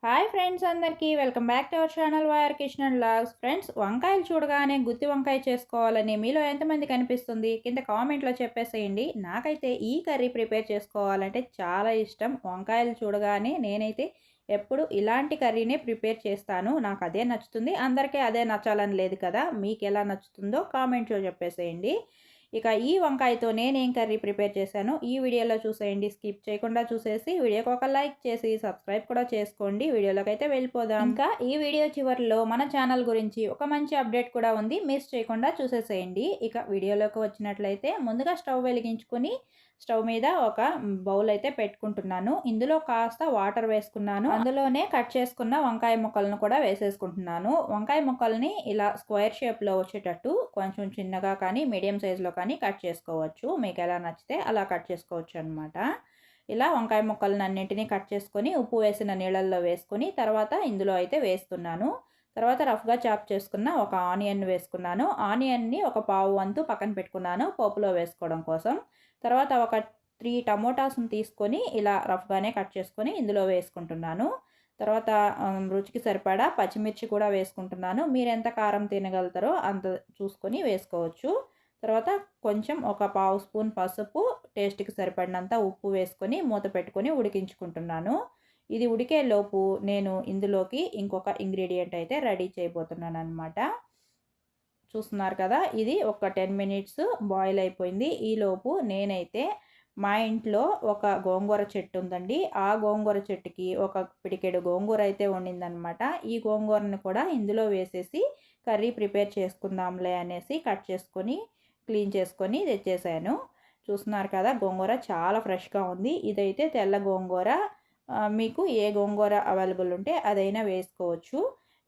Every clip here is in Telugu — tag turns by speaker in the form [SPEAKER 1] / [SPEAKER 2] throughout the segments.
[SPEAKER 1] హాయ్ ఫ్రెండ్స్, అందరికీ welcome back to our channel YR kitchen and vlogs. Friends, వంకాయలు చూడగానే గుత్తి వంకాయ చేసుకోవాలని మీలో ఎంతమంది కనిపిస్తుంది? కింద కామెంట్లో చెప్పేసేయండి. నాకైతే ఈ కర్రీ ప్రిపేర్ చేసుకోవాలంటే చాలా ఇష్టం. వంకాయలు చూడగానే నేనైతే ఎప్పుడు ఇలాంటి కర్రీనే ప్రిపేర్ చేస్తాను. నాకు అదే నచ్చుతుంది. అందరికీ అదే నచ్చాలని లేదు కదా. మీకు ఎలా నచ్చుతుందో కామెంట్లో చెప్పేసేయండి. ఇక ఈ వంకాయతో నేనేం కర్రీ ప్రిపేర్ చేశానో ఈ వీడియోలో చూసేయండి. స్కిప్ చేయకుండా చూసేసి వీడియోకి ఒక లైక్ చేసి సబ్స్క్రైబ్ కూడా చేసుకోండి. వీడియోలోకి అయితే వెళ్ళిపోదాం. ఇంకా ఈ వీడియో చివరిలో మన ఛానల్ గురించి ఒక మంచి అప్డేట్ కూడా ఉంది, మిస్ చేయకుండా చూసేసేయండి. ఇక వీడియోలోకి వచ్చినట్లయితే ముందుగా స్టవ్ వెలిగించుకొని స్టవ్ మీద ఒక బౌల్ అయితే పెట్టుకుంటున్నాను. ఇందులో కాస్త వాటర్ వేసుకున్నాను. అందులోనే కట్ చేసుకున్న వంకాయ ముక్కలను కూడా వేసేసుకుంటున్నాను. వంకాయ ముక్కల్ని ఇలా స్క్వేర్ షేప్లో వచ్చేటట్టు కొంచెం చిన్నగా కానీ మీడియం సైజులో కానీ కట్ చేసుకోవచ్చు. మీకు ఎలా నచ్చితే అలా కట్ చేసుకోవచ్చు అనమాట. ఇలా వంకాయ ముక్కలను అన్నింటినీ కట్ చేసుకొని ఉప్పు వేసిన నీళ్ళల్లో వేసుకొని తర్వాత ఇందులో అయితే వేస్తున్నాను. తర్వాత రఫ్గా చాప్ చేసుకున్న ఒక ఆనియన్ వేసుకున్నాను. ఆనియన్ని ఒక పావు వంతు పక్కన పెట్టుకున్నాను పోపులో వేసుకోవడం కోసం. తర్వాత ఒక 3 టమోటాస్ని తీసుకొని ఇలా రఫ్గానే కట్ చేసుకొని ఇందులో వేసుకుంటున్నాను. తర్వాత రుచికి సరిపడా పచ్చిమిర్చి కూడా వేసుకుంటున్నాను. మీరు ఎంత కారం తినగలుగుతారో అంత చూసుకొని వేసుకోవచ్చు. తర్వాత కొంచెం ఒక పావు స్పూన్ పసుపు, టేస్ట్కి సరిపడినంత ఉప్పు వేసుకొని మూత పెట్టుకొని ఉడికించుకుంటున్నాను. ఇది ఉడికే లోపు నేను ఇందులోకి ఇంకొక ఇంగ్రీడియంట్ అయితే రెడీ చేయబోతున్నాను అనమాట. చూస్తున్నారు కదా, ఇది ఒక 10 మినిట్స్ బాయిల్ అయిపోయింది. ఈలోపు నేనైతే మా ఇంట్లో ఒక గోంగూర చెట్టు ఉందండి. ఆ గోంగూర చెట్టుకి ఒక పిడికెడు గోంగూర అయితే ఉండిందనమాట. ఈ గోంగూరను కూడా ఇందులో వేసేసి కర్రీ ప్రిపేర్ చేసుకుందాంలే అనేసి కట్ చేసుకొని క్లీన్ చేసుకొని తెచ్చేసాను. చూస్తున్నారు కదా, గోంగూర చాలా ఫ్రెష్గా ఉంది. ఇదైతే తెల్ల గోంగూర. మీకు ఏ గోంగూర అవైలబుల్ ఉంటే అదైనా వేసుకోవచ్చు.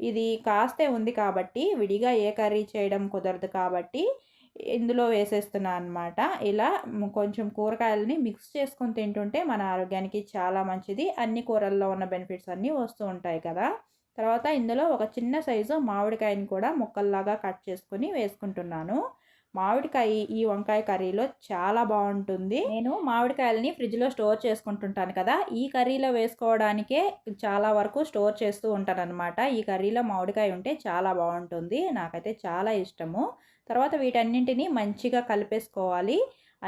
[SPEAKER 1] ఇది కాస్తే ఉంది కాబట్టి విడిగా ఏ కర్రీ చేయడం కుదరదు కాబట్టి ఇందులో వేసేస్తున్నాను అనమాట. ఇలా కొంచెం కూరగాయలని మిక్స్ చేసుకొని తింటుంటే మన ఆరోగ్యానికి చాలా మంచిది. అన్ని కూరల్లో ఉన్న బెనిఫిట్స్ అన్నీ వస్తూ ఉంటాయి కదా. తర్వాత ఇందులో ఒక చిన్న సైజు మామిడికాయని కూడా ముక్కల్లాగా కట్ చేసుకొని వేసుకుంటున్నాను. మామిడికాయ ఈ వంకాయ కర్రీలో చాలా బాగుంటుంది. నేను మామిడికాయలని ఫ్రిడ్జ్లో స్టోర్ చేసుకుంటుంటాను కదా, ఈ కర్రీలో వేసుకోవడానికే చాలా వరకు స్టోర్ చేస్తూ ఉంటాను అనమాట. ఈ కర్రీలో మామిడికాయ ఉంటే చాలా బాగుంటుంది. నాకైతే చాలా ఇష్టము. తర్వాత వీటన్నింటినీ మంచిగా కలిపేసుకోవాలి.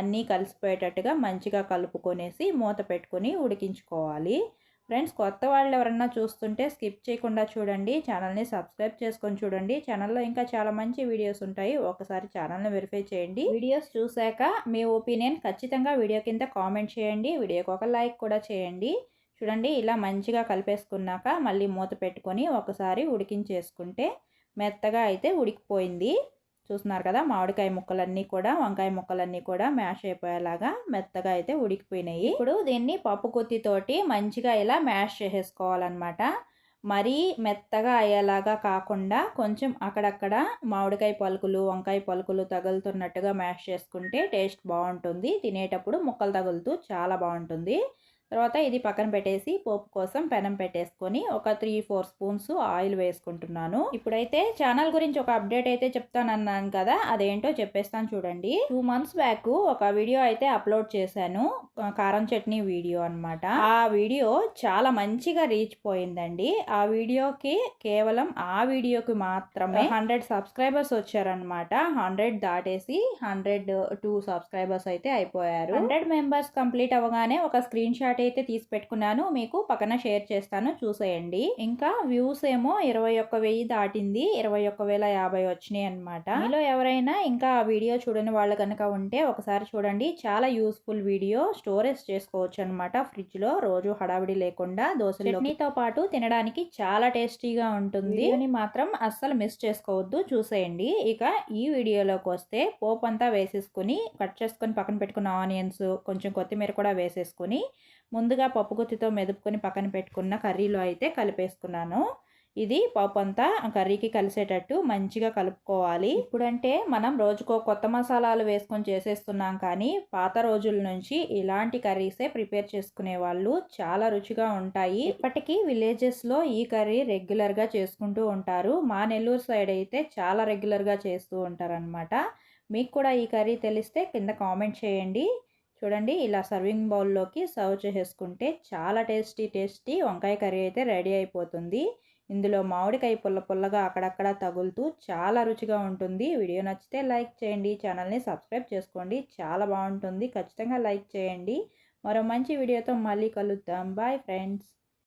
[SPEAKER 1] అన్నీ కలిసిపోయేటట్టుగా మంచిగా కలుపుకొనేసి మూత పెట్టుకొని ఉడికించుకోవాలి. ఫ్రెండ్స్, కొత్త వాళ్ళు ఎవరన్నా చూస్తుంటే స్కిప్ చేయకుండా చూడండి. ఛానల్ని సబ్స్క్రైబ్ చేసుకొని చూడండి. ఛానల్లో ఇంకా చాలా మంచి వీడియోస్ ఉంటాయి. ఒకసారి ఛానల్ని వెరిఫై చేయండి. వీడియోస్ చూశాక మీ ఒపీనియన్ ఖచ్చితంగా వీడియో కింద కామెంట్ చేయండి. వీడియోకి ఒక లైక్ కూడా చేయండి. చూడండి, ఇలా మంచిగా కలిపేసుకున్నాక మళ్ళీ మూత పెట్టుకొని ఒకసారి ఉడికించేసుకుంటే మెత్తగా అయితే ఉడికిపోయింది. చూస్తున్నారు కదా, మామిడికాయ ముక్కలన్నీ కూడా వంకాయ ముక్కలన్నీ కూడా మ్యాష్ అయిపోయేలాగా మెత్తగా అయితే ఉడికిపోయినాయి. ఇప్పుడు దీన్ని పప్పు గుత్తితోటి మంచిగా ఇలా మ్యాష్ చేసేసుకోవాలన్నమాట. మరీ మెత్తగా అయ్యేలాగా కాకుండా కొంచెం అక్కడక్కడ మామిడికాయ పలుకులు వంకాయ పలుకులు తగులుతున్నట్టుగా మ్యాష్ చేసుకుంటే టేస్ట్ బాగుంటుంది. తినేటప్పుడు ముక్కలు తగులుతూ చాలా బాగుంటుంది. తర్వాత ఇది పక్కన పెట్టేసి పోపు కోసం పెనం పెట్టేసుకొని ఒక 3-4 స్పూన్స్ ఆయిల్ వేసుకుంటున్నాను. ఇప్పుడైతే ఛానల్ గురించి ఒక అప్డేట్ అయితే చెప్తానన్నాను కదా, అదేంటో చెప్పేస్తాను చూడండి. 2 months బ్యాక్ ఒక వీడియో అయితే అప్లోడ్ చేశాను, కారం చట్నీ వీడియో అనమాట. ఆ వీడియో చాలా మంచిగా రీచ్ పోయిందండి. ఆ వీడియోకి కేవలం ఆ వీడియోకి మాత్రమే 100 సబ్స్క్రైబర్స్ వచ్చారనమాట. 100 దాటేసి 102 సబ్స్క్రైబర్స్ అయితే అయిపోయారు. 100 మెంబర్స్ కంప్లీట్ అవ్వగానే ఒక స్క్రీన్ షాట్ అయితే తీసి పెట్టుకున్నాను, మీకు పక్కన షేర్ చేస్తాను, చూసేయండి. ఇంకా వ్యూస్ ఏమో 21,000 దాటింది, 21,050 వచ్చినాయి అనమాట. మీలో ఎవరైనా ఇంకా ఆ వీడియో చూడని వాళ్ళు కనుక ఉంటే ఒకసారి చూడండి. చాలా యూస్ఫుల్ వీడియో. స్టోరేజ్ చేసుకోవచ్చు అనమాట ఫ్రిడ్జ్ లో, రోజు హడావిడి లేకుండా. దోశలతో పాటు తినడానికి చాలా టేస్టీగా ఉంటుంది. వీడియోని మాత్రం అస్సలు మిస్ చేసుకోవద్దు, చూసేయండి. ఇక ఈ వీడియోలోకి వస్తే పోపు అంతా వేసేసుకుని కట్ చేసుకొని పక్కన పెట్టుకున్న ఆనియన్స్, కొంచెం కొత్తిమీర కూడా వేసేసుకుని ముందుగా పప్పు గుత్తితో మెదుపుకొని పక్కన పెట్టుకున్న కర్రీలో అయితే కలిపేసుకున్నాను. ఇది పప్పు అంతా కర్రీకి కలిసేటట్టు మంచిగా కలుపుకోవాలి. ఇప్పుడంటే మనం రోజుకో కొత్త మసాలాలు వేసుకొని చేసేస్తున్నాం, కానీ పాత రోజుల నుంచి ఇలాంటి కర్రీసే ప్రిపేర్ చేసుకునే వాళ్ళు. చాలా రుచిగా ఉంటాయి. ఇప్పటికీ విలేజెస్లో ఈ కర్రీ రెగ్యులర్గా చేసుకుంటూ ఉంటారు. మా నెల్లూరు సైడ్ అయితే చాలా రెగ్యులర్గా చేస్తూ ఉంటారు అనమాట. మీకు కూడా ఈ కర్రీ తెలిస్తే కింద కామెంట్ చేయండి. చూడండి ఇలా సర్వింగ్ బౌల్లోకి సర్వ్ చేసేసుకుంటే చాలా టేస్టీ వంకాయ కర్రీ అయితే రెడీ అయిపోతుంది. ఇందులో మామిడికాయ పుల్ల పుల్లగా అక్కడక్కడ తగులుతూ చాలా రుచిగా ఉంటుంది. వీడియో నచ్చితే లైక్ చేయండి. ఛానల్ని సబ్స్క్రైబ్ చేసుకోండి. చాలా బాగుంటుంది. ఖచ్చితంగా లైక్ చేయండి. మరో మంచి వీడియోతో మళ్ళీ కలుద్దాం. Bye friends.